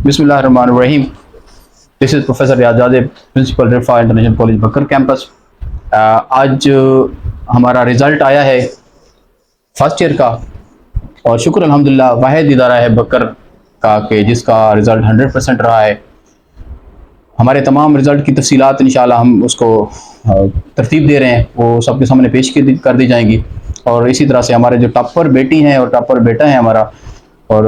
बिस्मिल्लाहिर्रहमानिर्रहीम। This is professor Riyaz, principal Rifa international college Bakar campus. आज हमारा रिज़ल्ट आया है फर्स्ट ईयर का, और शुक्र अल्हम्दुलिल्लाह वाहिद इदारा है बकर का कि जिसका रिज़ल्ट 100% रहा है। हमारे तमाम रिज़ल्ट की तफसीलात इंशाअल्लाह हम उसको तरतीब दे रहे हैं, वो सबके सामने पेश कर दी जाएंगी। और इसी तरह से हमारे जो टॉपर बेटी हैं और टॉपर बेटा है हमारा, और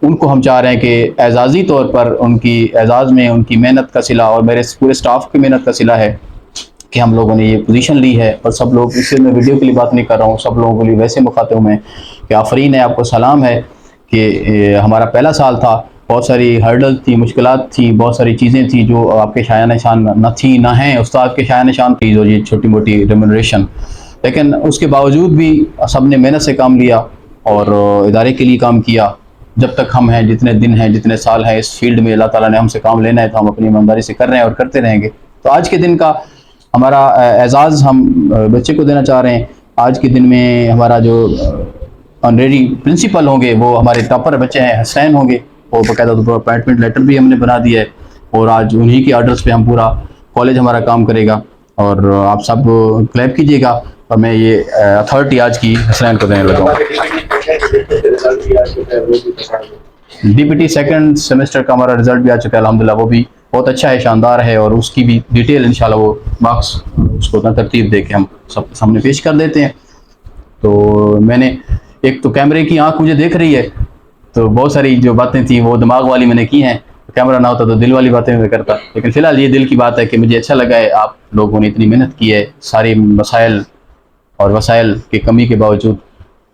उनको हम चाह रहे हैं कि एजाज़ी तौर पर उनकी एजाज़ में उनकी मेहनत का सिला और मेरे पूरे स्टाफ की मेहनत का सिला है कि हम लोगों ने ये पोजीशन ली है। और सब लोग, इससे मैं वीडियो के लिए बात नहीं कर रहा हूँ, सब लोगों के लिए वैसे मुखातिब में कि आफरीन है, आपको सलाम है कि हमारा पहला साल था, बहुत सारी हर्डल थी, मुश्किलात थी, बहुत सारी चीज़ें थी जो आपके शाया निशान न थी ना हैं उस्ताद के शाया निशान की, जो ये छोटी मोटी रेम्यूनरेशन, लेकिन उसके बावजूद भी सब ने मेहनत से काम लिया और इदारे के लिए काम किया। जब तक हम हैं, जितने दिन हैं, जितने साल हैं इस फील्ड में, अल्लाह ताला ने हमसे काम लेना है तो हम अपनी ईमानदारी से कर रहे हैं और करते रहेंगे। तो आज के दिन का हमारा एजाज़ हम बच्चे को देना चाह रहे हैं। आज के दिन में हमारा जो ऑनरेरी प्रिंसिपल होंगे वो हमारे टॉपर बच्चे हैं, हसनैन होंगे, और बाकायदा तो अपॉइंटमेंट लेटर भी हमने बना दिया है, और आज उन्हीं के ऑर्डर्स पे हम पूरा कॉलेज हमारा काम करेगा। और आप सब क्लैप कीजिएगा, और मैं ये अथॉरिटी आज की हसनैन को देने लगा हूँ। DPT सेकंड सेमेस्टर का हमारा रिजल्ट भी आ चुका है अल्हम्दुलिल्लाह, वो भी बहुत अच्छा है, शानदार है, और उसकी भी डिटेल इंशाल्लाह वो मार्क्स उसको ना तरतीब दे के हम सब सामने पेश कर देते हैं। तो मैंने एक तो कैमरे की आंख मुझे देख रही है, तो बहुत सारी जो बातें थी वो दिमाग वाली मैंने की हैं, कैमरा ना होता तो दिल वाली बातें मैं करता, लेकिन फ़िलहाल ये दिल की बात है कि मुझे अच्छा लगा है आप लोगों ने इतनी मेहनत की है सारी मसाइल और वसाइल की कमी के बावजूद,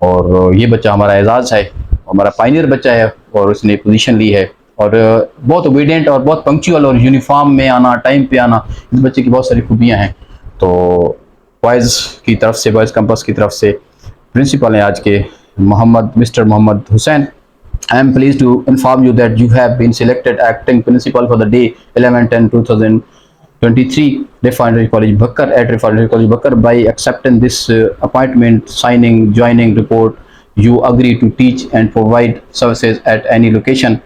और ये बच्चा हमारा एजाज़ है, हमारा पायनियर बच्चा है, और उसने पोजीशन ली है, और बहुत ओबीडियंट और बहुत पंक्चुअल और यूनिफॉर्म में आना, टाइम पे आना, इस बच्चे की बहुत सारी खूबियाँ हैं। तो बॉयज़ की तरफ से, बॉयज़ कैंपस की तरफ से प्रिंसिपल हैं आज के mister Mohammad Hussain. I am pleased to inform you that you have been selected acting principal for the day 11/10/2023 Refinery College Bakar at Refinery College Bakar. By accepting this appointment, signing, joining report, you agree to teach and provide services at any location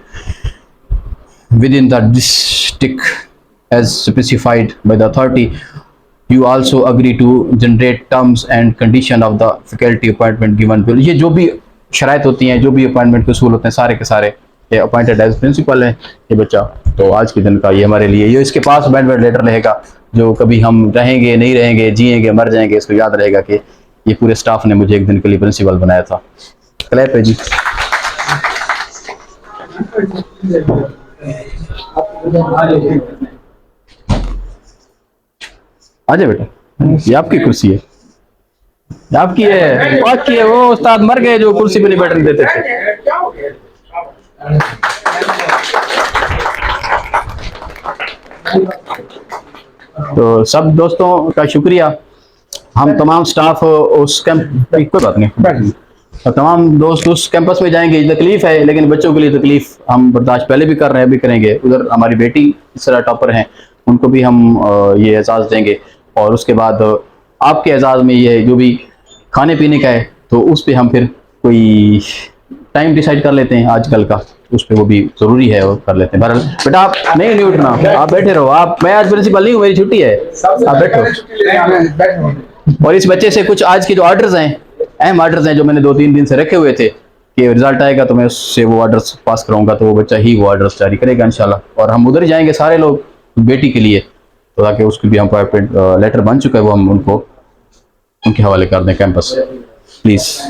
within the district as specified by the authority. You also agree to generate terms and condition of the faculty appointment given below. ये जो भी शराइत होती हैं, जो भी appointment के उसूल होते हैं, सारे के सारे ये अपॉइंटेड एज प्रिंसिपल है ये बच्चा। तो आज के दिन का ये हमारे लिए, ये इसके पास अपॉइंटमेंट लेटर रहेगा, जो कभी हम रहेंगे नहीं रहेंगे, जिएंगे मर जाएंगे, इसको याद रहेगा कि ये पूरे स्टाफ ने मुझे एक दिन के लिए प्रिंसिपल बनाया था। क्लैप है जी। आजा बेटा, ये आपकी कुर्सी है, आपकी है, आपकी है। वो उस्ताद मर गए जो कुर्सी पे नहीं बैठने देते थे। तो सब दोस्तों का शुक्रिया। हम तमाम स्टाफ उस कोई बात नहीं, तमाम दोस्त उस कैंपस में जाएंगे, तकलीफ है, लेकिन बच्चों के लिए तकलीफ हम बर्दाश्त पहले भी कर रहे हैं, अभी करेंगे। उधर हमारी बेटी इस तरह टॉपर हैं, उनको भी हम ये एहसास देंगे, और उसके बाद आपके एजाज़ में ये जो भी खाने पीने का है तो उस पर हम फिर कोई टाइम डिसाइड कर लेते हैं आजकल का, उस पर वो भी ज़रूरी है और कर लेते हैं। बहरहाल बेटा आप नहीं उठना, आप बैठे रहो, मैं आज प्रिंसिपल नहीं हूँ, मेरी छुट्टी है, आप बैठो। और इस बच्चे से कुछ आज के जो ऑर्डर्स हैं, अहम ऑर्डर्स हैं, जो मैंने 2-3 दिन से रखे हुए थे कि रिजल्ट आएगा तो मैं उससे वो ऑर्डर्स पास कराऊंगा, तो वो बच्चा ही वो ऑर्डर्स जारी करेगा इंशाल्लाह। और हम उधर जाएंगे सारे लोग बेटी के लिए, तो ताकि उसकी भी हम अपॉइंटमेंट लेटर बन चुका है, वो हम उनको उनके हवाले कर दें कैंपस, प्लीज़।